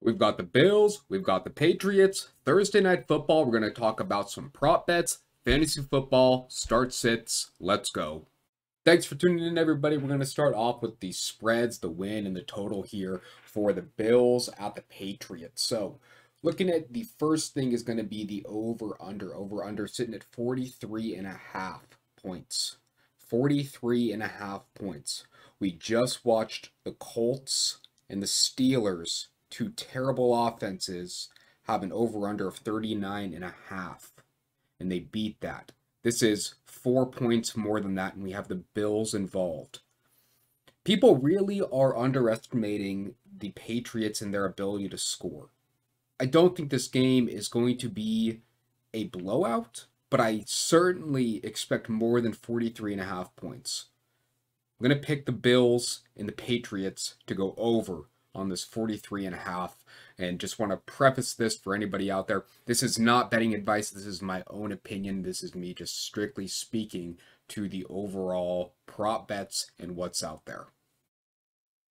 We've got the Bills, we've got the Patriots, Thursday Night Football. We're going to talk about some prop bets, fantasy football, start sits. Let's go. Thanks for tuning in, everybody. We're going to start off with the spreads, the win, and the total here for the Bills at the Patriots. So, looking at the first thing is going to be the over-under sitting at 43.5 points. 43.5 points. We just watched the Colts and the Steelers, two terrible offenses, have an over-under of 39.5, and they beat that. This is 4 points more than that, and we have the Bills involved. People really are underestimating the Patriots and their ability to score. I don't think this game is going to be a blowout, but I certainly expect more than 43.5 points. I'm going to pick the Bills and the Patriots to go over on this 43.5, and just want to preface this for anybody out there. This is not betting advice. This is my own opinion. This is me just strictly speaking to the overall prop bets and what's out there.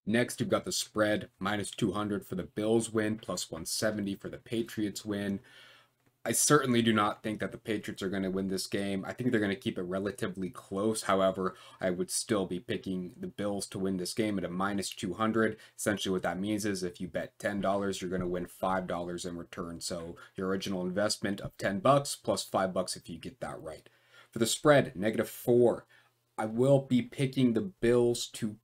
Next, you've got the spread, minus 200 for the Bills win, plus 170 for the Patriots win. I certainly do not think that the Patriots are going to win this game. I think they're going to keep it relatively close. However, I would still be picking the Bills to win this game at a minus 200. Essentially what that means is if you bet $10, you're going to win $5 in return. So your original investment of $10 plus $5 if you get that right. For the spread, -4. I will be picking the Bills to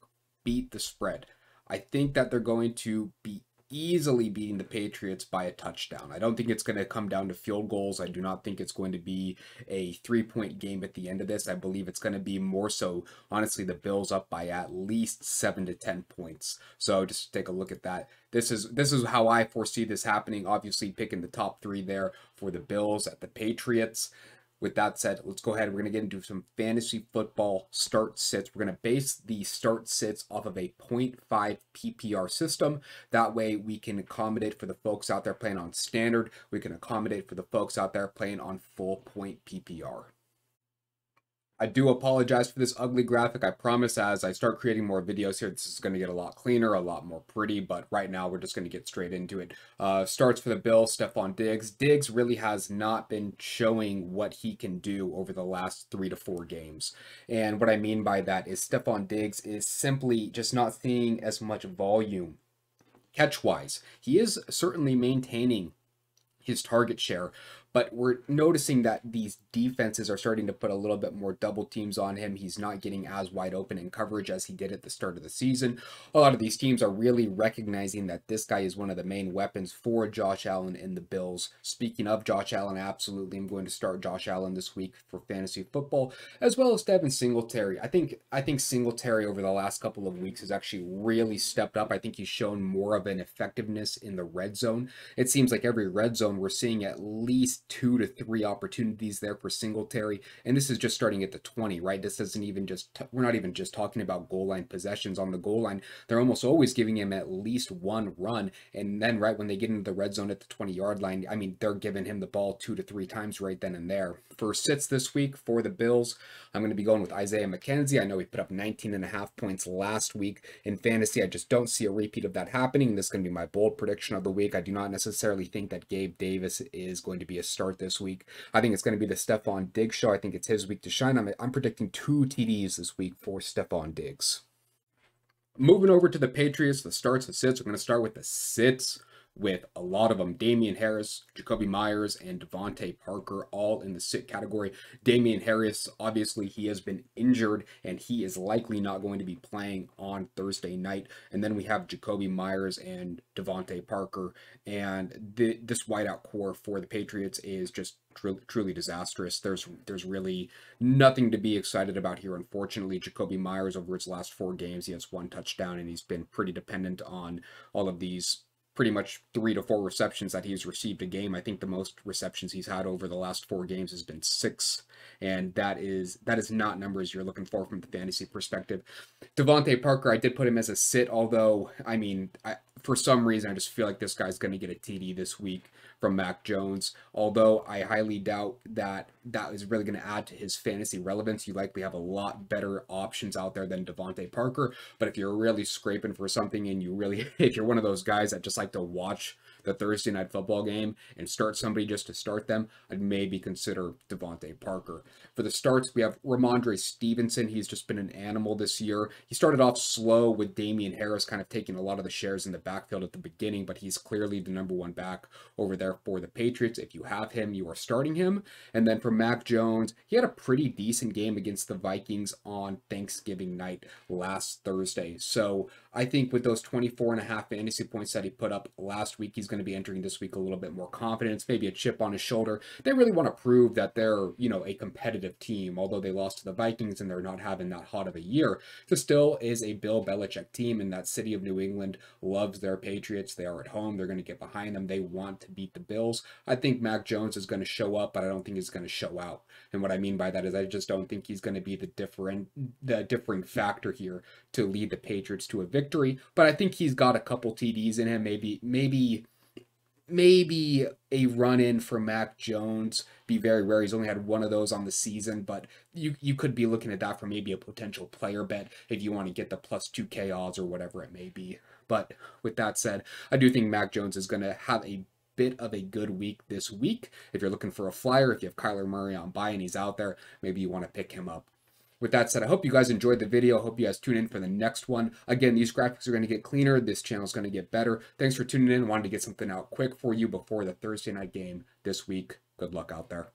beat the spread. I think that they're going to be easily beating the Patriots by a touchdown. I don't think it's going to come down to field goals. I do not think it's going to be a 3-point game at the end of this. I believe it's going to be more so, honestly, the Bills up by at least 7 to 10 points. So just take a look at that. This is how I foresee this happening. Obviously, picking the top 3 there for the Bills at the Patriots. With that said, let's go ahead. We're going to get into some fantasy football start sits. We're going to base the start sits off of a 0.5 PPR system. That way we can accommodate for the folks out there playing on standard. We can accommodate for the folks out there playing on full point PPR. I do apologize for this ugly graphic. I promise as I start creating more videos here, this is going to get a lot cleaner, a lot more pretty, but right now we're just going to get straight into it. Starts for the Bills, Stephon Diggs. Diggs really has not been showing what he can do over the last 3 to 4 games. And what I mean by that is Stephon Diggs is simply just not seeing as much volume catch-wise. He is certainly maintaining his target share, but we're noticing that these defenses are starting to put a little bit more double teams on him. He's not getting as wide open in coverage as he did at the start of the season. A lot of these teams are really recognizing that this guy is one of the main weapons for Josh Allen and the Bills. Speaking of Josh Allen, absolutely, I'm going to start Josh Allen this week for fantasy football, as well as Devin Singletary. I think Singletary over the last couple of weeks has actually really stepped up. I think he's shown more of an effectiveness in the red zone. It seems like every red zone we're seeing at least 2 to 3 opportunities there for Singletary, and this is just starting at the 20, right? This isn't even we're not even just talking about goal line possessions. On the goal line, they're almost always giving him at least one run, and then right when they get into the red zone at the 20-yard line, I mean, they're giving him the ball 2 to 3 times right then and there. For sits this week for the Bills, I'm going to be going with Isaiah McKenzie. I know he put up 19.5 points last week in fantasy. I just don't see a repeat of that happening. This is going to be my bold prediction of the week. I do not necessarily think that Gabe Davis is going to be a start this week. I think it's going to be the Stephon Diggs show. I think it's his week to shine. I'm predicting 2 TDs this week for Stephon Diggs. Moving over to the Patriots, the starts and sits. We're going to start with the sits, with a lot of them. Damian Harris, Jacoby Myers, and Devontae Parker all in the sit category. Damian Harris, obviously, he has been injured, and he is likely not going to be playing on Thursday night. And then we have Jacoby Myers and Devontae Parker. And this wideout core for the Patriots is just truly disastrous. There's really nothing to be excited about here, unfortunately. Jacoby Myers, over his last 4 games, he has 1 touchdown, and he's been pretty dependent on all of these pretty much 3 to 4 receptions that he's received a game. I think the most receptions he's had over the last 4 games has been 6, and that is not numbers you're looking for from the fantasy perspective. Devontae Parker, I did put him as a sit, although, I mean, for some reason, I just feel like this guy's going to get a TD this week from Mac Jones. Although I highly doubt that that is really going to add to his fantasy relevance. You likely have a lot better options out there than Devontae Parker. But if you're really scraping for something and if you're one of those guys that just like to watch the Thursday night football game and start somebody just to start them, I'd maybe consider Devontae Parker. For the starts, we have Ramondre Stevenson. He's just been an animal this year. He started off slow with Damian Harris kind of taking a lot of the shares in the backfield at the beginning, but he's clearly the number one back over there for the Patriots. If you have him, you are starting him. And then for Mac Jones, he had a pretty decent game against the Vikings on Thanksgiving night last Thursday. So I think with those 24.5 fantasy points that he put up last week, he's going to be entering this week a little bit more confidence, maybe a chip on his shoulder. They really want to prove that they're, a competitive team. Although they lost to the Vikings and they're not having that hot of a year, this still is a Bill Belichick team, and that city of New England loves their Patriots. They are at home. They're going to get behind them. They want to beat the Bills. I think Mac Jones is going to show up, but I don't think he's going to show out. And what I mean by that is I just don't think he's going to be the differing factor here to lead the Patriots to a victory. But I think he's got a couple TDs in him, maybe a run-in for Mac Jones. Be very rare. He's only had one of those on the season, but you could be looking at that for maybe a potential player bet if you want to get the plus 2K odds or whatever it may be. But with that said, I do think Mac Jones is going to have a bit of a good week this week. If you're looking for a flyer, if you have Kyler Murray on bye and he's out there, maybe you want to pick him up. With that said, I hope you guys enjoyed the video. I hope you guys tune in for the next one. Again, these graphics are going to get cleaner. This channel is going to get better. Thanks for tuning in. Wanted to get something out quick for you before the Thursday night game this week. Good luck out there.